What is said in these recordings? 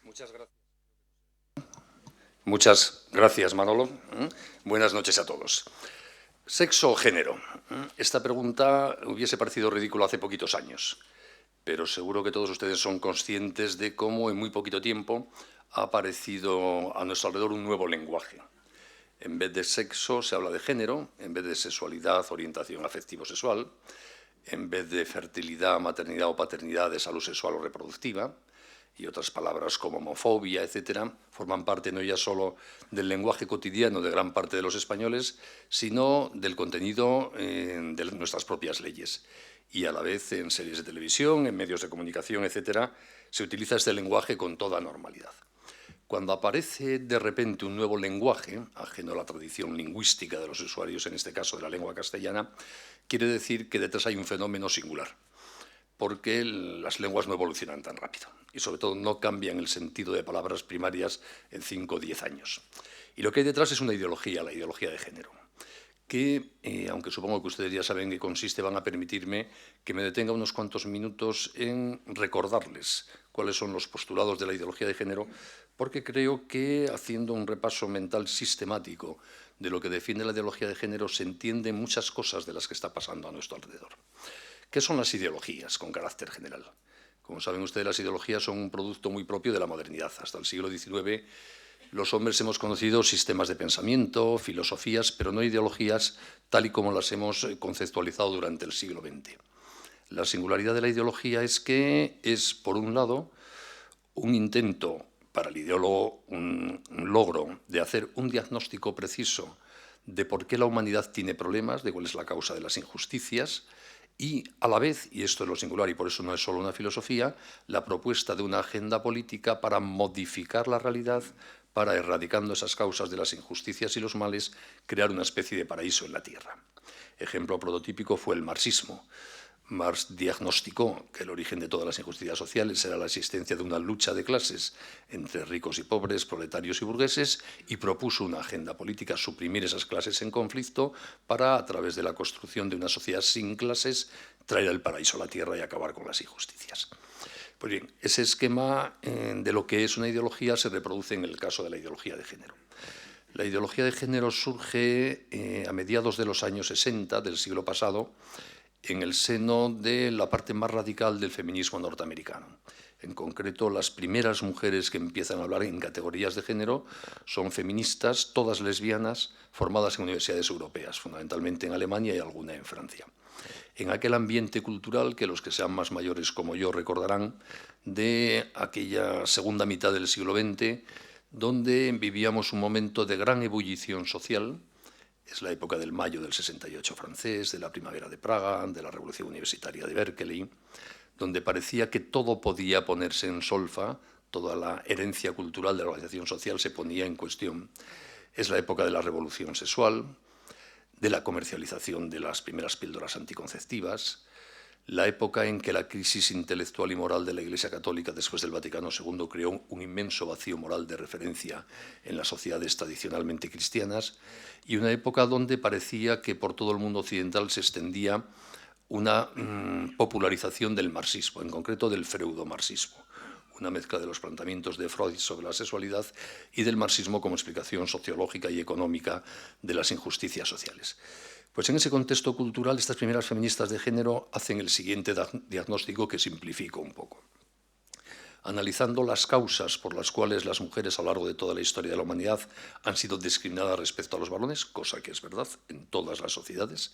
Muchas gracias. Muchas gracias, Manolo. Buenas noches a todos. ¿Sexo o género? Esta pregunta hubiese parecido ridícula hace poquitos años, pero seguro que todos ustedes son conscientes de cómo en muy poquito tiempo ha aparecido a nuestro alrededor un nuevo lenguaje. En vez de sexo se habla de género, en vez de sexualidad, orientación afectivo-sexual, en vez de fertilidad, maternidad o paternidad, de salud sexual o reproductiva, y otras palabras como homofobia, etcétera, forman parte no ya solo del lenguaje cotidiano de gran parte de los españoles, sino del contenido de nuestras propias leyes. Y a la vez en series de televisión, en medios de comunicación, etcétera, se utiliza este lenguaje con toda normalidad. Cuando aparece de repente un nuevo lenguaje, ajeno a la tradición lingüística de los usuarios, en este caso de la lengua castellana, quiere decir que detrás hay un fenómeno singular, porque las lenguas no evolucionan tan rápido y, sobre todo, no cambian el sentido de palabras primarias en 5 o 10 años. Y lo que hay detrás es una ideología, la ideología de género, que, aunque supongo que ustedes ya saben en qué consiste, van a permitirme que me detenga unos cuantos minutos en recordarles cuáles son los postulados de la ideología de género, porque creo que, haciendo un repaso mental sistemático de lo que defiende la ideología de género, se entienden muchas cosas de las que está pasando a nuestro alrededor. ¿Qué son las ideologías con carácter general? Como saben ustedes, las ideologías son un producto muy propio de la modernidad. Hasta el siglo XIX los hombres hemos conocido sistemas de pensamiento, filosofías, pero no ideologías tal y como las hemos conceptualizado durante el siglo XX. La singularidad de la ideología es que es, por un lado, un intento para el ideólogo, un logro de hacer un diagnóstico preciso de por qué la humanidad tiene problemas, de cuál es la causa de las injusticias, y a la vez, y esto es lo singular y por eso no es solo una filosofía, la propuesta de una agenda política para modificar la realidad, para, erradicando esas causas de las injusticias y los males, crear una especie de paraíso en la Tierra. Ejemplo prototípico fue el marxismo. Marx diagnosticó que el origen de todas las injusticias sociales era la existencia de una lucha de clases entre ricos y pobres, proletarios y burgueses, y propuso una agenda política, suprimir esas clases en conflicto para, a través de la construcción de una sociedad sin clases, traer el paraíso a la tierra y acabar con las injusticias. Pues bien, ese esquema de lo que es una ideología se reproduce en el caso de la ideología de género. La ideología de género surge a mediados de los años 60 del siglo pasado, en el seno de la parte más radical del feminismo norteamericano. En concreto, las primeras mujeres que empiezan a hablar en categorías de género son feministas, todas lesbianas, formadas en universidades europeas, fundamentalmente en Alemania y alguna en Francia. En aquel ambiente cultural que los que sean más mayores como yo recordarán de aquella segunda mitad del siglo XX, donde vivíamos un momento de gran ebullición social. Es la época del mayo del 68 francés, de la primavera de Praga, de la revolución universitaria de Berkeley, donde parecía que todo podía ponerse en solfa, toda la herencia cultural de la organización social se ponía en cuestión. Es la época de la revolución sexual, de la comercialización de las primeras píldoras anticonceptivas, la época en que la crisis intelectual y moral de la Iglesia Católica después del Vaticano II creó un inmenso vacío moral de referencia en las sociedades tradicionalmente cristianas, y una época donde parecía que por todo el mundo occidental se extendía una popularización del marxismo, en concreto del freudomarxismo, una mezcla de los planteamientos de Freud sobre la sexualidad y del marxismo como explicación sociológica y económica de las injusticias sociales. Pues en ese contexto cultural, estas primeras feministas de género hacen el siguiente diagnóstico que simplifico un poco. Analizando las causas por las cuales las mujeres a lo largo de toda la historia de la humanidad han sido discriminadas respecto a los varones, cosa que es verdad en todas las sociedades,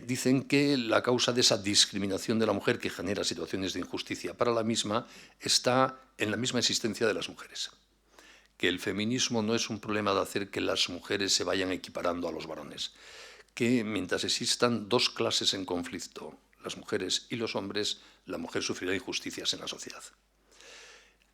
dicen que la causa de esa discriminación de la mujer que genera situaciones de injusticia para la misma está en la misma existencia de las mujeres. Que el feminismo no es un problema de hacer que las mujeres se vayan equiparando a los varones, que mientras existan dos clases en conflicto, las mujeres y los hombres, la mujer sufrirá injusticias en la sociedad.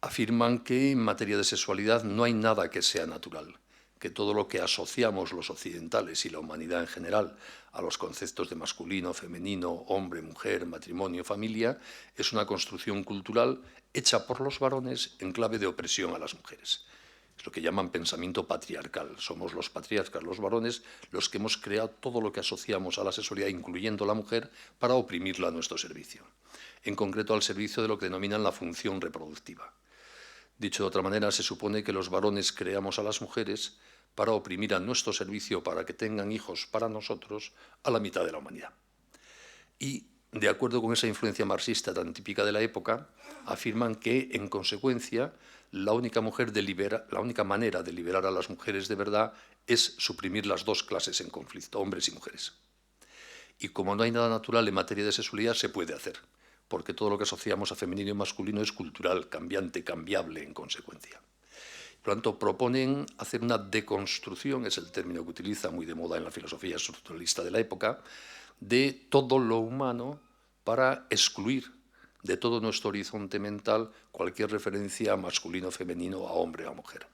Afirman que en materia de sexualidad no hay nada que sea natural, que todo lo que asociamos los occidentales y la humanidad en general a los conceptos de masculino, femenino, hombre, mujer, matrimonio, familia, es una construcción cultural hecha por los varones en clave de opresión a las mujeres. Es lo que llaman pensamiento patriarcal. Somos los patriarcas, los varones, los que hemos creado todo lo que asociamos a la sexualidad, incluyendo a la mujer, para oprimirla a nuestro servicio. En concreto, al servicio de lo que denominan la función reproductiva. Dicho de otra manera, se supone que los varones creamos a las mujeres para oprimir a nuestro servicio, para que tengan hijos para nosotros, a la mitad de la humanidad. Y, de acuerdo con esa influencia marxista tan típica de la época, afirman que, en consecuencia, la única manera de liberar a las mujeres de verdad es suprimir las dos clases en conflicto, hombres y mujeres. Y como no hay nada natural en materia de sexualidad, se puede hacer, porque todo lo que asociamos a femenino y masculino es cultural, cambiante, cambiable en consecuencia. Por lo tanto, proponen hacer una deconstrucción, es el término que utiliza muy de moda en la filosofía estructuralista de la época, de todo lo humano para excluir de todo nuestro horizonte mental cualquier referencia a masculino, femenino, a hombre o a mujer.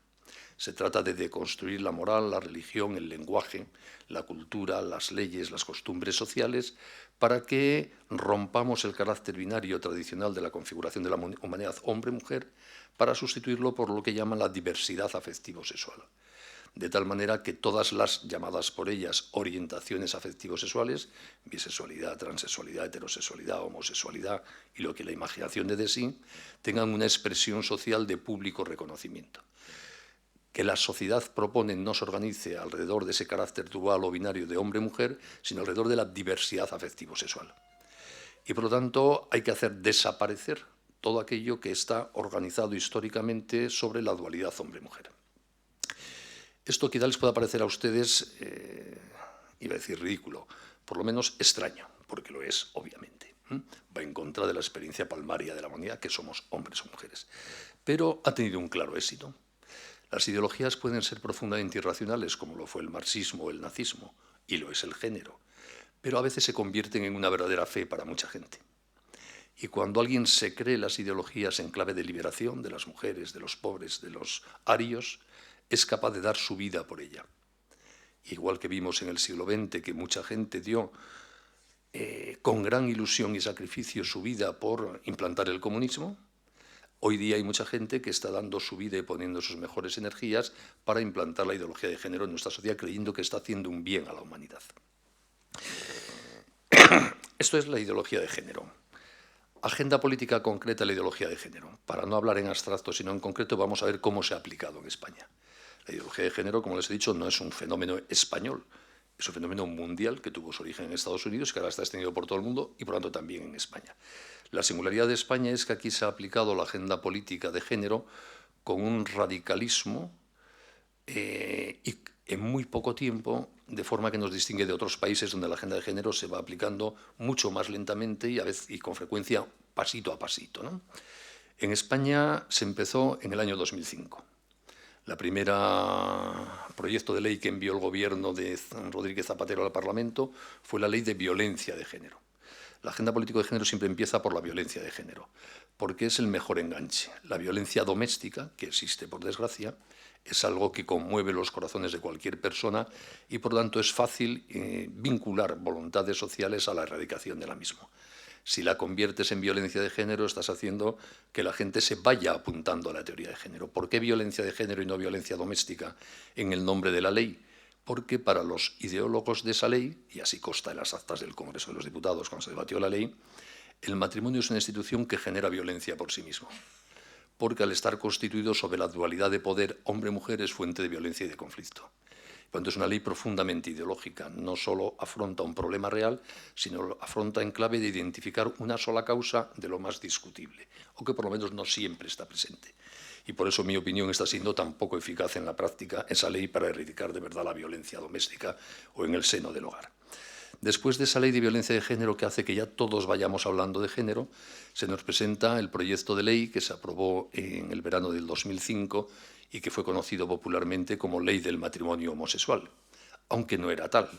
Se trata de deconstruir la moral, la religión, el lenguaje, la cultura, las leyes, las costumbres sociales, para que rompamos el carácter binario tradicional de la configuración de la humanidad hombre-mujer para sustituirlo por lo que llaman la diversidad afectivo-sexual. De tal manera que todas las llamadas por ellas orientaciones afectivo-sexuales, bisexualidad, transexualidad, heterosexualidad, homosexualidad y lo que la imaginación dé de sí, tengan una expresión social de público reconocimiento. Que la sociedad propone no se organice alrededor de ese carácter dual o binario de hombre-mujer, sino alrededor de la diversidad afectivo-sexual. Y por lo tanto hay que hacer desaparecer todo aquello que está organizado históricamente sobre la dualidad hombre-mujer. Esto quizá les pueda parecer a ustedes, iba a decir ridículo, por lo menos extraño, porque lo es, obviamente. Va en contra de la experiencia palmaria de la humanidad, que somos hombres o mujeres. Pero ha tenido un claro éxito. Las ideologías pueden ser profundamente irracionales, como lo fue el marxismo o el nazismo, y lo es el género, pero a veces se convierten en una verdadera fe para mucha gente. Y cuando alguien se cree las ideologías en clave de liberación de las mujeres, de los pobres, de los arios, es capaz de dar su vida por ella. Igual que vimos en el siglo XX que mucha gente dio con gran ilusión y sacrificio su vida por implantar el comunismo, hoy día hay mucha gente que está dando su vida y poniendo sus mejores energías para implantar la ideología de género en nuestra sociedad, creyendo que está haciendo un bien a la humanidad. Esto es la ideología de género. Agenda política concreta de la ideología de género. Para no hablar en abstracto, sino en concreto, vamos a ver cómo se ha aplicado en España. La ideología de género, como les he dicho, no es un fenómeno español, es un fenómeno mundial que tuvo su origen en Estados Unidos y que ahora está extendido por todo el mundo y, por lo tanto, también en España. La singularidad de España es que aquí se ha aplicado la agenda política de género con un radicalismo y en muy poco tiempo, de forma que nos distingue de otros países donde la agenda de género se va aplicando mucho más lentamente y, a veces, y con frecuencia pasito a pasito, ¿no? En España se empezó en el año 2005. La primera proyecto de ley que envió el gobierno de Rodríguez Zapatero al Parlamento fue la ley de violencia de género. La agenda política de género siempre empieza por la violencia de género, porque es el mejor enganche. La violencia doméstica, que existe por desgracia, es algo que conmueve los corazones de cualquier persona y por lo tanto es fácil vincular voluntades sociales a la erradicación de la misma. Si la conviertes en violencia de género, estás haciendo que la gente se vaya apuntando a la teoría de género. ¿Por qué violencia de género y no violencia doméstica en el nombre de la ley? Porque para los ideólogos de esa ley, y así consta en las actas del Congreso de los Diputados cuando se debatió la ley, el matrimonio es una institución que genera violencia por sí mismo, porque al estar constituido sobre la dualidad de poder hombre-mujer es fuente de violencia y de conflicto. Cuando es una ley profundamente ideológica, no solo afronta un problema real, sino lo afronta en clave de identificar una sola causa de lo más discutible, o que por lo menos no siempre está presente. Y por eso, en mi opinión, está siendo tan poco eficaz en la práctica esa ley para erradicar de verdad la violencia doméstica o en el seno del hogar. Después de esa ley de violencia de género que hace que ya todos vayamos hablando de género, se nos presenta el proyecto de ley que se aprobó en el verano del 2005 y que fue conocido popularmente como Ley del Matrimonio Homosexual, aunque no era tal.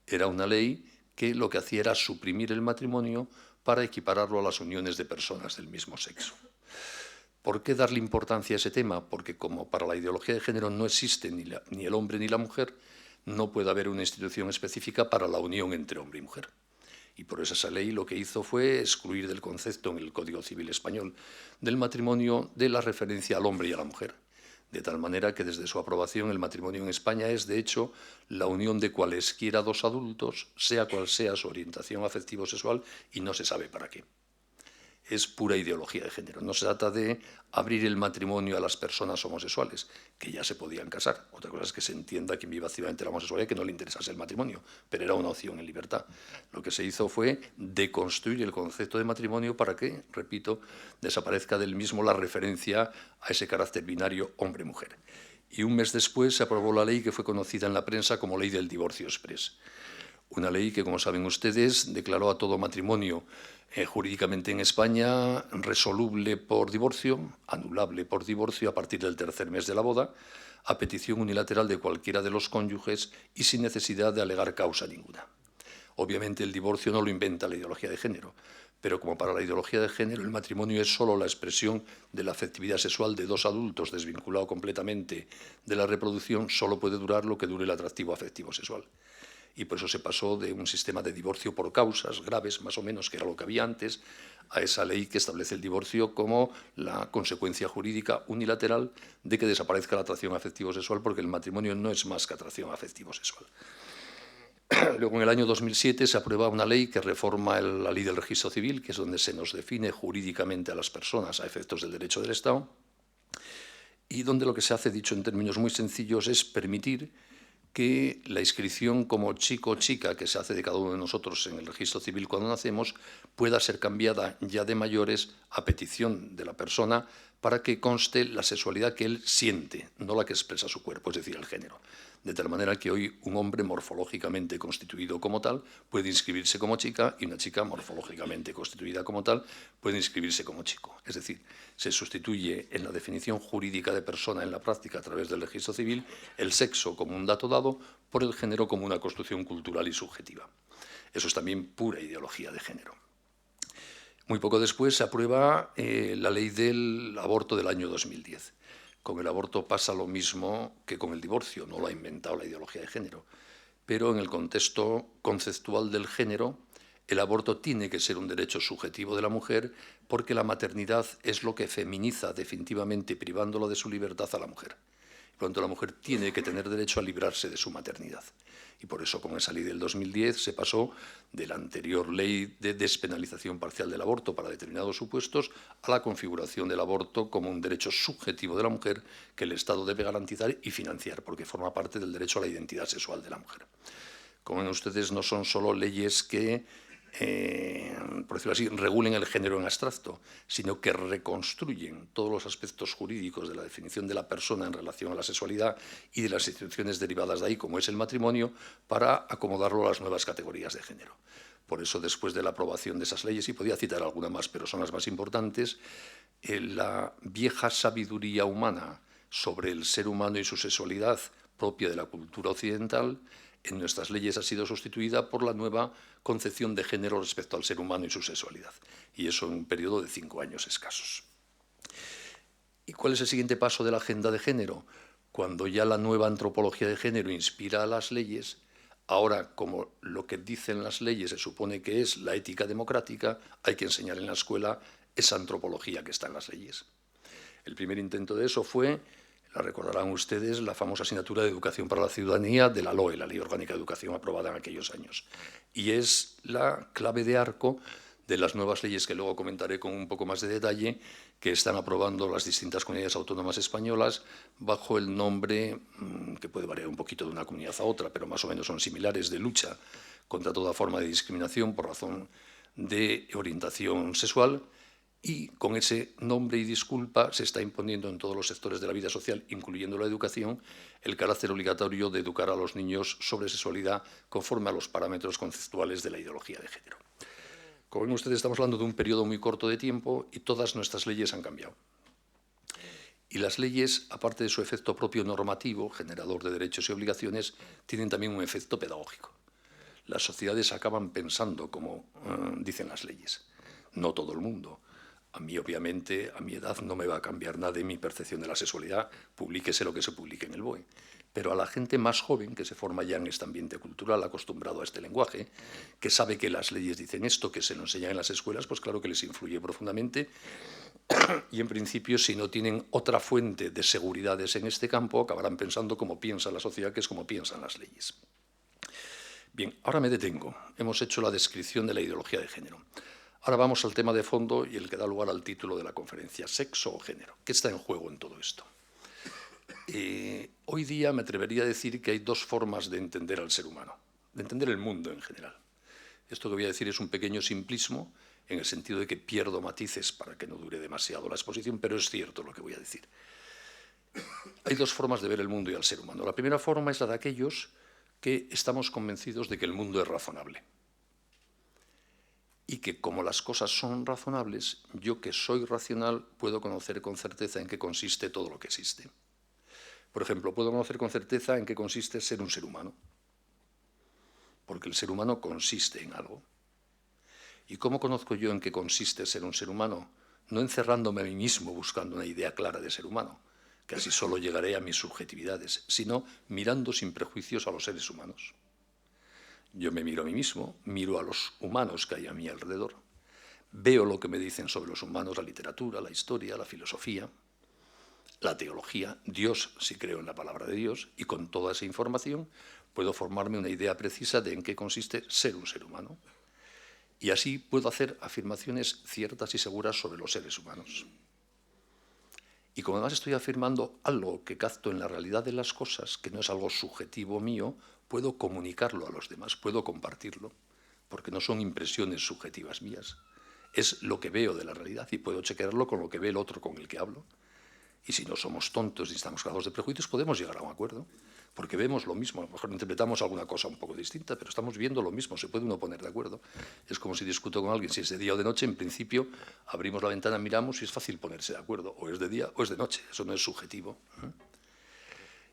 Era una ley que lo que hacía era suprimir el matrimonio para equipararlo a las uniones de personas del mismo sexo. ¿Por qué darle importancia a ese tema? Porque como para la ideología de género no existe ni el hombre ni la mujer, no puede haber una institución específica para la unión entre hombre y mujer. Y por eso esa ley lo que hizo fue excluir del concepto en el Código Civil Español del matrimonio de la referencia al hombre y a la mujer. de tal manera que desde su aprobación el matrimonio en España es, de hecho, la unión de cualesquiera dos adultos, sea cual sea su orientación afectivo-sexual, y no se sabe para qué. Es pura ideología de género. No se trata de abrir el matrimonio a las personas homosexuales, que ya se podían casar. Otra cosa es que se entienda que viva activamente la homosexualidad y que no le interesase el matrimonio, pero era una opción en libertad. Lo que se hizo fue deconstruir el concepto de matrimonio para que, repito, desaparezca del mismo la referencia a ese carácter binario hombre-mujer. Y un mes después se aprobó la ley que fue conocida en la prensa como Ley del Divorcio Exprés. Una ley que, como saben ustedes, declaró a todo matrimonio jurídicamente en España resoluble por divorcio, anulable por divorcio a partir del tercer mes de la boda, a petición unilateral de cualquiera de los cónyuges y sin necesidad de alegar causa ninguna. Obviamente el divorcio no lo inventa la ideología de género, pero como para la ideología de género el matrimonio es solo la expresión de la afectividad sexual de dos adultos desvinculado completamente de la reproducción, solo puede durar lo que dure el atractivo afectivo sexual. Y por eso se pasó de un sistema de divorcio por causas graves, más o menos, que era lo que había antes, a esa ley que establece el divorcio como la consecuencia jurídica unilateral de que desaparezca la atracción afectivo-sexual, porque el matrimonio no es más que atracción afectivo-sexual. Luego, en el año 2007, se aprueba una ley que reforma la ley del registro civil, que es donde se nos define jurídicamente a las personas a efectos del derecho del Estado, y donde lo que se hace, dicho en términos muy sencillos, es permitir que la inscripción como chico o chica que se hace de cada uno de nosotros en el registro civil cuando nacemos pueda ser cambiada ya de mayores a petición de la persona para que conste la sexualidad que él siente, no la que expresa su cuerpo, es decir, el género. De tal manera que hoy un hombre morfológicamente constituido como tal puede inscribirse como chica y una chica morfológicamente constituida como tal puede inscribirse como chico. Es decir, se sustituye en la definición jurídica de persona en la práctica a través del registro civil el sexo como un dato dado por el género como una construcción cultural y subjetiva. Eso es también pura ideología de género. Muy poco después se aprueba la ley del aborto del año 2010. Con el aborto pasa lo mismo que con el divorcio, no lo ha inventado la ideología de género, pero en el contexto conceptual del género, el aborto tiene que ser un derecho subjetivo de la mujer porque la maternidad es lo que feminiza definitivamente, privándolo de su libertad a la mujer. Por lo tanto, la mujer tiene que tener derecho a librarse de su maternidad. Y por eso, con esa ley del 2010, se pasó de la anterior ley de despenalización parcial del aborto para determinados supuestos a la configuración del aborto como un derecho subjetivo de la mujer que el Estado debe garantizar y financiar, porque forma parte del derecho a la identidad sexual de la mujer. Como ven ustedes, no son solo leyes que por decirlo así, regulen el género en abstracto, sino que reconstruyen todos los aspectos jurídicos de la definición de la persona en relación a la sexualidad y de las instituciones derivadas de ahí, como es el matrimonio, para acomodarlo a las nuevas categorías de género. Por eso, después de la aprobación de esas leyes, y podía citar alguna más, pero son las más importantes, la vieja sabiduría humana sobre el ser humano y su sexualidad propia de la cultura occidental en nuestras leyes ha sido sustituida por la nueva concepción de género respecto al ser humano y su sexualidad, y eso en un periodo de 5 años escasos. ¿Y cuál es el siguiente paso de la agenda de género? Cuando ya la nueva antropología de género inspira a las leyes, ahora, como lo que dicen las leyes se supone que es la ética democrática, hay que enseñar en la escuela esa antropología que está en las leyes. El primer intento de eso fue, la recordarán ustedes, la famosa asignatura de Educación para la Ciudadanía de la LOE, la Ley Orgánica de Educación aprobada en aquellos años. Y es la clave de arco de las nuevas leyes que luego comentaré con un poco más de detalle, que están aprobando las distintas comunidades autónomas españolas bajo el nombre, que puede variar un poquito de una comunidad a otra, pero más o menos son similares, de lucha contra toda forma de discriminación por razón de orientación sexual. Y con ese nombre y disculpa se está imponiendo en todos los sectores de la vida social, incluyendo la educación, el carácter obligatorio de educar a los niños sobre sexualidad conforme a los parámetros conceptuales de la ideología de género. Como ven ustedes, estamos hablando de un periodo muy corto de tiempo y todas nuestras leyes han cambiado. Y las leyes, aparte de su efecto propio normativo, generador de derechos y obligaciones, tienen también un efecto pedagógico. Las sociedades acaban pensando como dicen las leyes. No todo el mundo. A mí, obviamente, a mi edad no me va a cambiar nada en mi percepción de la sexualidad, publíquese lo que se publique en el BOE. Pero a la gente más joven, que se forma ya en este ambiente cultural, acostumbrado a este lenguaje, que sabe que las leyes dicen esto, que se lo enseñan en las escuelas, pues claro que les influye profundamente. Y en principio, si no tienen otra fuente de seguridades en este campo, acabarán pensando como piensa la sociedad, que es como piensan las leyes. Bien, ahora me detengo. Hemos hecho la descripción de la ideología de género. Ahora vamos al tema de fondo y el que da lugar al título de la conferencia, sexo o género. ¿Qué está en juego en todo esto? Hoy día me atrevería a decir que hay dos formas de entender al ser humano, de entender el mundo en general. Esto que voy a decir es un pequeño simplismo, en el sentido de que pierdo matices para que no dure demasiado la exposición, pero es cierto lo que voy a decir. Hay dos formas de ver el mundo y al ser humano. La primera forma es la de aquellos que estamos convencidos de que el mundo es razonable. Y que como las cosas son razonables, yo que soy racional puedo conocer con certeza en qué consiste todo lo que existe. Por ejemplo, puedo conocer con certeza en qué consiste ser un ser humano, porque el ser humano consiste en algo. ¿Y cómo conozco yo en qué consiste ser un ser humano? No encerrándome a mí mismo buscando una idea clara de ser humano, que así solo llegaré a mis subjetividades, sino mirando sin prejuicios a los seres humanos. Yo me miro a mí mismo, miro a los humanos que hay a mi alrededor, veo lo que me dicen sobre los humanos la literatura, la historia, la filosofía, la teología, Dios, si creo en la palabra de Dios, y con toda esa información puedo formarme una idea precisa de en qué consiste ser un ser humano. Y así puedo hacer afirmaciones ciertas y seguras sobre los seres humanos. Y como además estoy afirmando algo que capto en la realidad de las cosas, que no es algo subjetivo mío, puedo comunicarlo a los demás, puedo compartirlo, porque no son impresiones subjetivas mías. Es lo que veo de la realidad y puedo chequearlo con lo que ve el otro con el que hablo. Y si no somos tontos y estamos cargados de prejuicios, podemos llegar a un acuerdo, porque vemos lo mismo. A lo mejor interpretamos alguna cosa un poco distinta, pero estamos viendo lo mismo, se puede uno poner de acuerdo. Es como si discuto con alguien, si es de día o de noche, en principio abrimos la ventana, miramos y es fácil ponerse de acuerdo, o es de día o es de noche, eso no es subjetivo.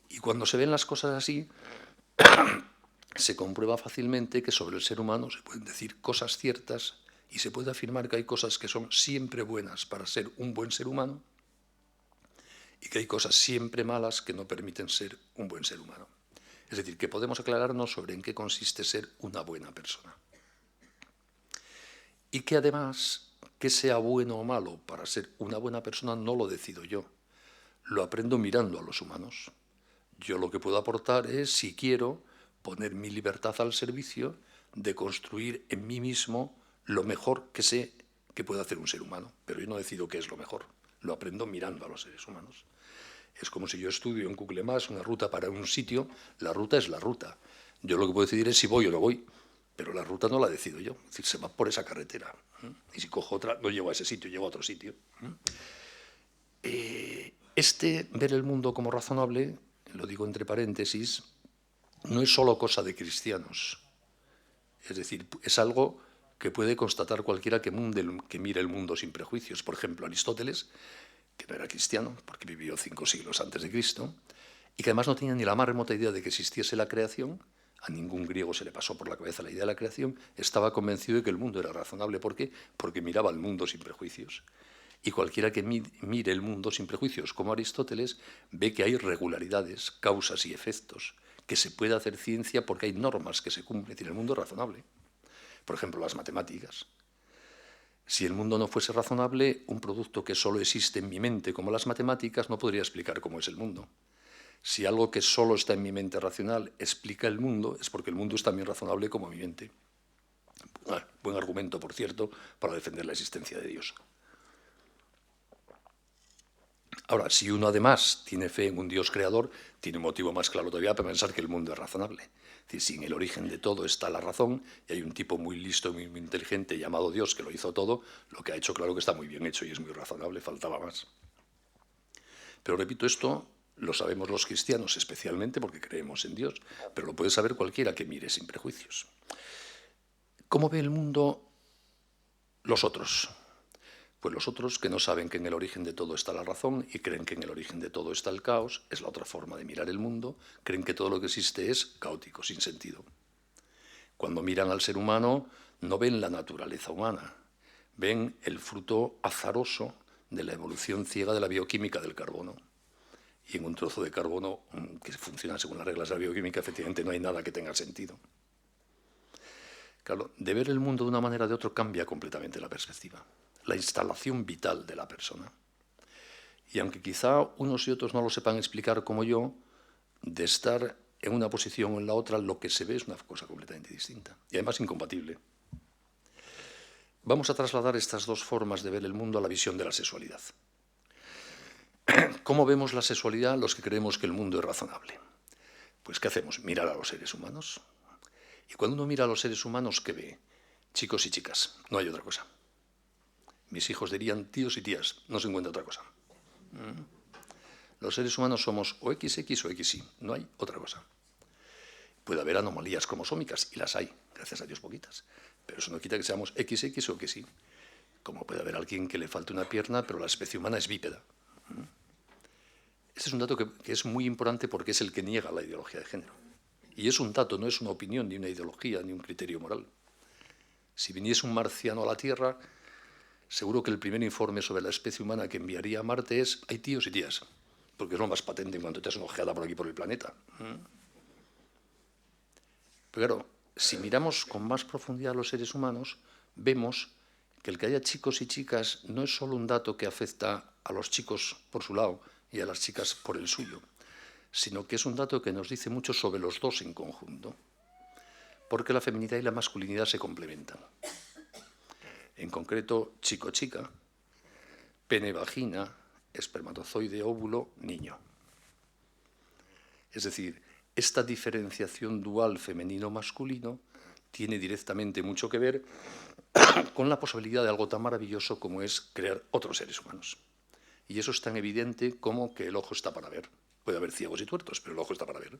Y cuando se ven las cosas así, se comprueba fácilmente que sobre el ser humano se pueden decir cosas ciertas y se puede afirmar que hay cosas que son siempre buenas para ser un buen ser humano, y que hay cosas siempre malas que no permiten ser un buen ser humano. Es decir, que podemos aclararnos sobre en qué consiste ser una buena persona. Y que además, que sea bueno o malo para ser una buena persona no lo decido yo. Lo aprendo mirando a los humanos. Yo lo que puedo aportar es, si quiero, poner mi libertad al servicio de construir en mí mismo lo mejor que sé que puede hacer un ser humano. Pero yo no decido qué es lo mejor. Lo aprendo mirando a los seres humanos. Es como si yo estudio en Google Maps una ruta para un sitio, la ruta es la ruta. Yo lo que puedo decidir es si voy o no voy, pero la ruta no la decido yo. Es decir, se va por esa carretera. Y si cojo otra, no llego a ese sitio, llego a otro sitio. Ver el mundo como razonable, lo digo entre paréntesis, no es solo cosa de cristianos. Es decir, es algo que puede constatar cualquiera que mire el mundo sin prejuicios. Por ejemplo, Aristóteles, que no era cristiano, porque vivió 5 siglos antes de Cristo, y que además no tenía ni la más remota idea de que existiese la creación, a ningún griego se le pasó por la cabeza la idea de la creación, estaba convencido de que el mundo era razonable. ¿Por qué? Porque miraba el mundo sin prejuicios. Y cualquiera que mire el mundo sin prejuicios, como Aristóteles, ve que hay regularidades, causas y efectos, que se puede hacer ciencia porque hay normas que se cumplen, es decir, el mundo es razonable. Por ejemplo, las matemáticas. Si el mundo no fuese razonable, un producto que solo existe en mi mente, como las matemáticas, no podría explicar cómo es el mundo. Si algo que solo está en mi mente racional explica el mundo, es porque el mundo es también razonable como mi mente. Buen argumento, por cierto, para defender la existencia de Dios. Ahora, si uno además tiene fe en un Dios creador, tiene un motivo más claro todavía para pensar que el mundo es razonable. Es decir, si en el origen de todo está la razón, y hay un tipo muy listo y muy inteligente llamado Dios que lo hizo todo, lo que ha hecho, claro que está muy bien hecho y es muy razonable, faltaba más. Pero repito, esto lo sabemos los cristianos especialmente porque creemos en Dios, pero lo puede saber cualquiera que mire sin prejuicios. ¿Cómo ve el mundo los otros? Pues los otros, que no saben que en el origen de todo está la razón y creen que en el origen de todo está el caos, es la otra forma de mirar el mundo, creen que todo lo que existe es caótico, sin sentido. Cuando miran al ser humano, no ven la naturaleza humana, ven el fruto azaroso de la evolución ciega de la bioquímica del carbono. Y en un trozo de carbono que funciona según las reglas de la bioquímica, efectivamente no hay nada que tenga sentido. Claro, de ver el mundo de una manera o de otra cambia completamente la perspectiva, la instalación vital de la persona. Y aunque quizá unos y otros no lo sepan explicar como yo, de estar en una posición o en la otra, lo que se ve es una cosa completamente distinta y además incompatible. Vamos a trasladar estas dos formas de ver el mundo a la visión de la sexualidad. ¿Cómo vemos la sexualidad los que creemos que el mundo es razonable? Pues ¿qué hacemos? Mirar a los seres humanos. Y cuando uno mira a los seres humanos, ¿qué ve? Chicos y chicas, no hay otra cosa. Mis hijos dirían tíos y tías, no se encuentra otra cosa. Los seres humanos somos o XX o XY, no hay otra cosa. Puede haber anomalías cromosómicas, y las hay, gracias a Dios poquitas, pero eso no quita que seamos XX o XY. Como puede haber alguien que le falte una pierna, pero la especie humana es bípeda. Este es un dato que es muy importante porque es el que niega la ideología de género. Y es un dato, no es una opinión, ni una ideología, ni un criterio moral. Si viniese un marciano a la Tierra, seguro que el primer informe sobre la especie humana que enviaría a Marte es «hay tíos y tías», porque es lo más patente en cuanto te has una ojeada por aquí por el planeta. Pero claro, si miramos con más profundidad a los seres humanos, vemos que el que haya chicos y chicas no es solo un dato que afecta a los chicos por su lado y a las chicas por el suyo, sino que es un dato que nos dice mucho sobre los dos en conjunto, porque la feminidad y la masculinidad se complementan. En concreto, chico-chica, pene-vagina, espermatozoide-óvulo, niño. Es decir, esta diferenciación dual femenino-masculino tiene directamente mucho que ver con la posibilidad de algo tan maravilloso como es crear otros seres humanos. Y eso es tan evidente como que el ojo está para ver. Puede haber ciegos y tuertos, pero el ojo está para ver.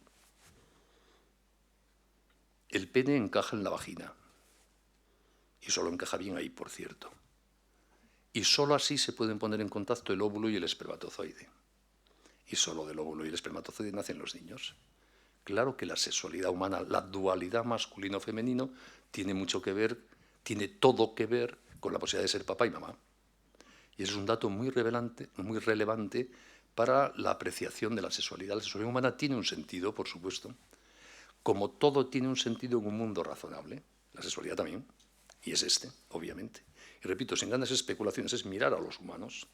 El pene encaja en la vagina. Y solo encaja bien ahí, por cierto. Y solo así se pueden poner en contacto el óvulo y el espermatozoide. Y solo del óvulo y el espermatozoide nacen los niños. Claro que la sexualidad humana, la dualidad masculino-femenino, tiene mucho que ver, tiene todo que ver con la posibilidad de ser papá y mamá. Y eso es un dato muy relevante para la apreciación de la sexualidad. La sexualidad humana tiene un sentido, por supuesto, como todo tiene un sentido en un mundo razonable, la sexualidad también, y es este, obviamente. Y repito, sin grandes especulaciones, es mirar a los humanos.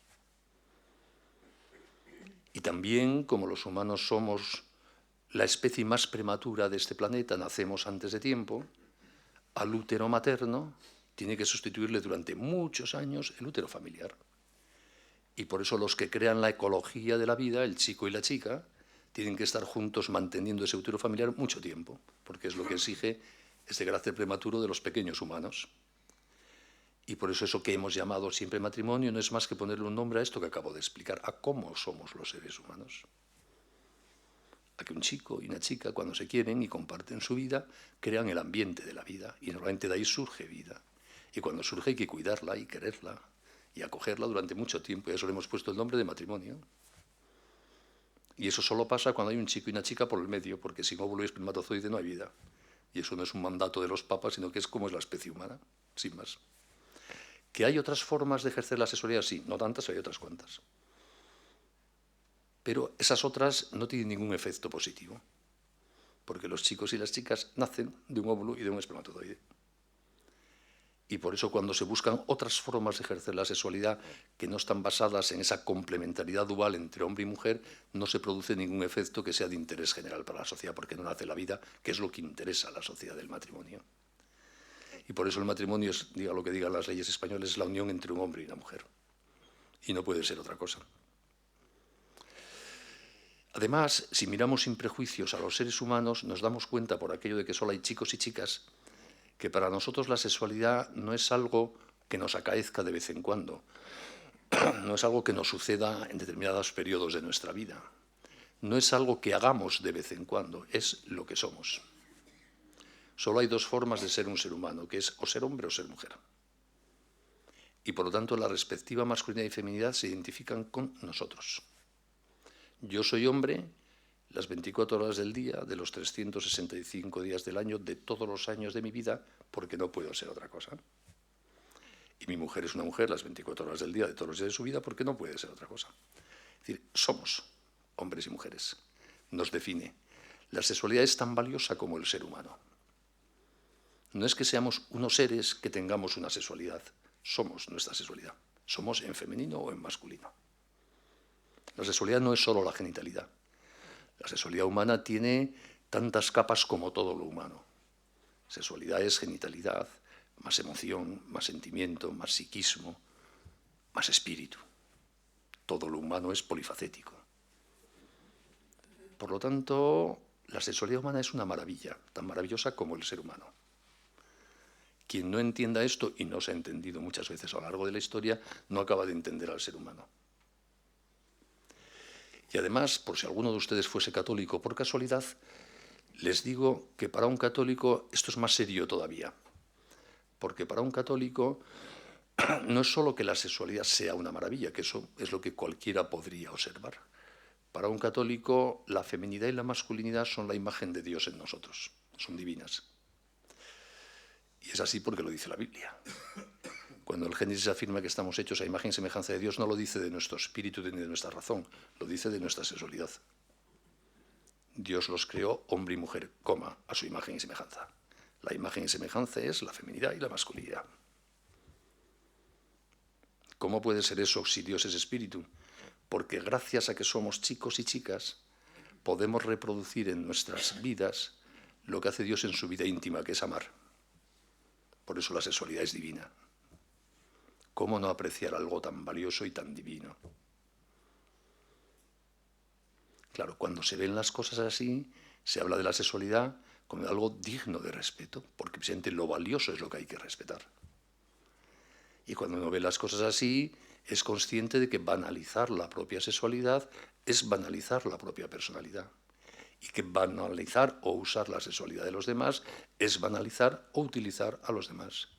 Y también, como los humanos somos la especie más prematura de este planeta, nacemos antes de tiempo, al útero materno tiene que sustituirle durante muchos años el útero familiar. Y por eso los que crean la ecología de la vida, el chico y la chica, tienen que estar juntos manteniendo ese útero familiar mucho tiempo, porque es lo que exige este carácter prematuro de los pequeños humanos. Y por eso que hemos llamado siempre matrimonio no es más que ponerle un nombre a esto que acabo de explicar, a cómo somos los seres humanos. A que un chico y una chica, cuando se quieren y comparten su vida, crean el ambiente de la vida, y normalmente de ahí surge vida. Y cuando surge hay que cuidarla y quererla, y acogerla durante mucho tiempo, y a eso le hemos puesto el nombre de matrimonio. Y eso solo pasa cuando hay un chico y una chica por el medio, porque sin óvulo y espermatozoide no hay vida. Y eso no es un mandato de los papas, sino que es como es la especie humana, sin más. ¿Que hay otras formas de ejercer la sexualidad? Sí, no tantas, hay otras cuantas. Pero esas otras no tienen ningún efecto positivo, porque los chicos y las chicas nacen de un óvulo y de un espermatozoide. Y por eso cuando se buscan otras formas de ejercer la sexualidad que no están basadas en esa complementariedad dual entre hombre y mujer, no se produce ningún efecto que sea de interés general para la sociedad, porque no nace la vida, que es lo que interesa a la sociedad del matrimonio. Y por eso el matrimonio, diga lo que digan las leyes españolas, es la unión entre un hombre y una mujer. Y no puede ser otra cosa. Además, si miramos sin prejuicios a los seres humanos, nos damos cuenta, por aquello de que solo hay chicos y chicas, que para nosotros la sexualidad no es algo que nos acaezca de vez en cuando, no es algo que nos suceda en determinados periodos de nuestra vida, no es algo que hagamos de vez en cuando, es lo que somos. Solo hay dos formas de ser un ser humano, que es o ser hombre o ser mujer. Y por lo tanto la respectiva masculinidad y feminidad se identifican con nosotros. Yo soy hombre las 24 horas del día, de los 365 días del año, de todos los años de mi vida, porque no puedo ser otra cosa. Y mi mujer es una mujer las 24 horas del día, de todos los días de su vida, porque no puede ser otra cosa. Es decir, somos hombres y mujeres. Nos define. La sexualidad es tan valiosa como el ser humano. No es que seamos unos seres que tengamos una sexualidad. Somos nuestra sexualidad. Somos en femenino o en masculino. La sexualidad no es solo la genitalidad. La sexualidad humana tiene tantas capas como todo lo humano. Sexualidad es genitalidad, más emoción, más sentimiento, más psiquismo, más espíritu. Todo lo humano es polifacético. Por lo tanto, la sexualidad humana es una maravilla, tan maravillosa como el ser humano. Quien no entienda esto, y no se ha entendido muchas veces a lo largo de la historia, no acaba de entender al ser humano. Y además, por si alguno de ustedes fuese católico por casualidad, les digo que para un católico esto es más serio todavía. Porque para un católico no es solo que la sexualidad sea una maravilla, que eso es lo que cualquiera podría observar. Para un católico, la feminidad y la masculinidad son la imagen de Dios en nosotros, son divinas. Y es así porque lo dice la Biblia. Cuando el Génesis afirma que estamos hechos a imagen y semejanza de Dios, no lo dice de nuestro espíritu ni de nuestra razón, lo dice de nuestra sexualidad. Dios los creó hombre y mujer, a su imagen y semejanza. La imagen y semejanza es la feminidad y la masculinidad. ¿Cómo puede ser eso si Dios es espíritu? Porque gracias a que somos chicos y chicas, podemos reproducir en nuestras vidas lo que hace Dios en su vida íntima, que es amar. Por eso la sexualidad es divina. ¿Cómo no apreciar algo tan valioso y tan divino? Claro, cuando se ven las cosas así, se habla de la sexualidad como algo digno de respeto, porque precisamente lo valioso es lo que hay que respetar. Y cuando uno ve las cosas así, es consciente de que banalizar la propia sexualidad es banalizar la propia personalidad. Y que banalizar o usar la sexualidad de los demás es banalizar o utilizar a los demás.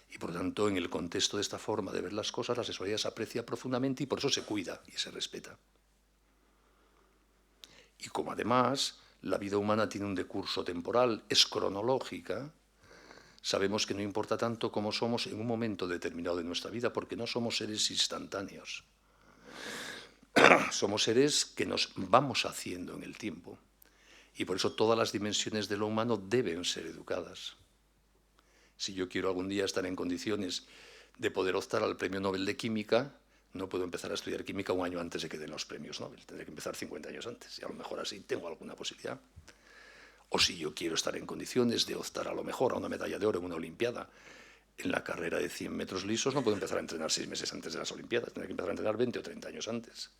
Y por tanto, en el contexto de esta forma de ver las cosas, la sexualidad se aprecia profundamente y por eso se cuida y se respeta. Y como además la vida humana tiene un decurso temporal, es cronológica, sabemos que no importa tanto cómo somos en un momento determinado de nuestra vida, porque no somos seres instantáneos. Somos seres que nos vamos haciendo en el tiempo. Y por eso todas las dimensiones de lo humano deben ser educadas. Si yo quiero algún día estar en condiciones de poder optar al Premio Nobel de Química, no puedo empezar a estudiar química un año antes de que den los premios Nobel. Tendré que empezar 50 años antes y a lo mejor así tengo alguna posibilidad. O si yo quiero estar en condiciones de optar a lo mejor a una medalla de oro en una olimpiada, en la carrera de 100 metros lisos no puedo empezar a entrenar 6 meses antes de las olimpiadas, tendré que empezar a entrenar 20 o 30 años antes.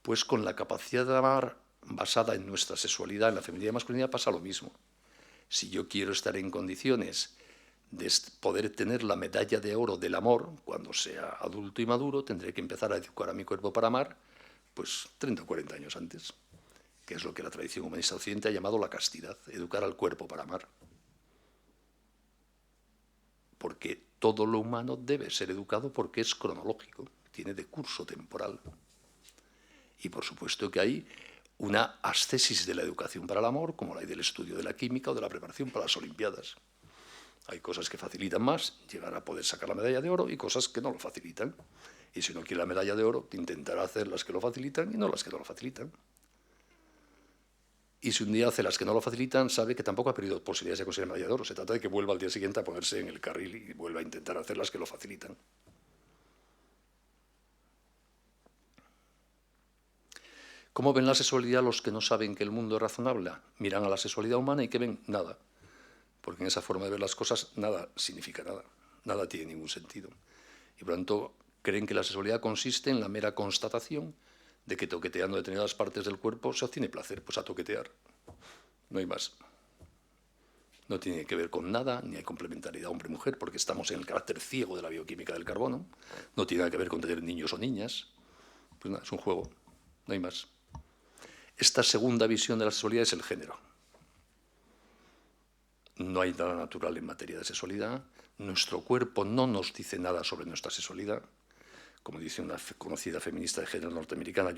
Pues con la capacidad de amar basada en nuestra sexualidad, en la feminidad y masculinidad, pasa lo mismo. Si yo quiero estar en condiciones de poder tener la medalla de oro del amor, cuando sea adulto y maduro, tendré que empezar a educar a mi cuerpo para amar, pues 30 o 40 años antes, que es lo que la tradición humanista occidental ha llamado la castidad, educar al cuerpo para amar. Porque todo lo humano debe ser educado porque es cronológico, tiene decurso temporal. Y por supuesto que hay una ascesis de la educación para el amor, como la hay del estudio de la química o de la preparación para las olimpiadas. Hay cosas que facilitan más llegar a poder sacar la medalla de oro y cosas que no lo facilitan. Y si uno quiere la medalla de oro, intentará hacer las que lo facilitan y no las que no lo facilitan. Y si un día hace las que no lo facilitan, sabe que tampoco ha perdido posibilidades de conseguir medalla de oro. Se trata de que vuelva al día siguiente a ponerse en el carril y vuelva a intentar hacer las que lo facilitan. ¿Cómo ven la sexualidad los que no saben que el mundo es razonable? Miran a la sexualidad humana y ¿qué ven? Nada. Porque en esa forma de ver las cosas nada significa nada. Nada tiene ningún sentido. Y por lo tanto creen que la sexualidad consiste en la mera constatación de que toqueteando determinadas partes del cuerpo se obtiene placer, pues a toquetear. No hay más. No tiene que ver con nada, ni hay complementariedad hombre-mujer, porque estamos en el carácter ciego de la bioquímica del carbono. No tiene nada que ver con tener niños o niñas. Pues nada, es un juego, no hay más. Esta segunda visión de la sexualidad es el género. No hay nada natural en materia de sexualidad. Nuestro cuerpo no nos dice nada sobre nuestra sexualidad. Como dice una conocida feminista de género norteamericana,